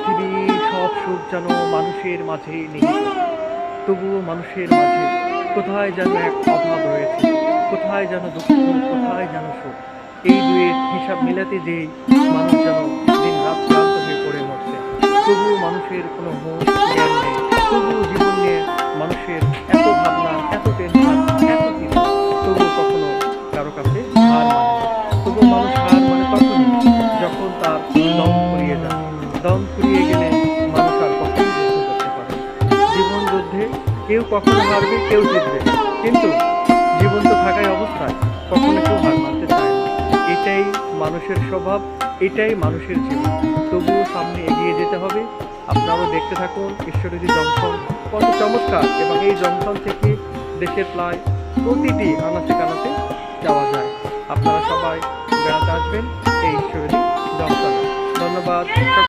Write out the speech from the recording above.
পৃথিবীর সব সুখ যেন মানুষের মাঝে নিহিত, তবুও মানুষের মাঝে কোথায় যেন এক অভাব রয়েছে, কোথায় যেন দুঃখ, কোথায় যেন সুখ। এই দুয়ের হিসাব মেলাতে যেই মানুষ যেন দিন রাত ক্লান্ত হয়ে পড়ে মরছে, তবুও মানুষের কোনো হোশ জ্ঞান নেই। তবুও জীবন নিয়ে মানুষের এত ভাবনা, এত টেনশন, এত কিছু, তবুও কখনো কারো কাছে হার মানে না। তবুও মানুষ হার মানে তখনই যখন তার দম ফুরিয়ে যায়। দম ফুরিয়ে গেলে মানুষ আর কখনো যুদ্ধ করতে পারে না। জীবন যুদ্ধে কেউ কখনো হারবে, কেউ জিতবে, কিন্তু জীবন্ত থাকাই অবস্থায় কখনো কেউ হার মানতে চায় না। এটাই মানুষের স্বভাব, এটাই মানুষের জীবন। তবুও সামনে এগিয়ে যেতে হবে। আপনারাও দেখতে থাকুন ঈশ্বরদী জংশন কত চমৎকার, এবং এই জংশন থেকে দেশের প্রায় প্রতিটি আনাচে কানাচে যাওয়া যায়। আপনারা সবাই বেড়াতে আসবেন এই ঈশ্বরদী জংশনে। ধন্যবাদ।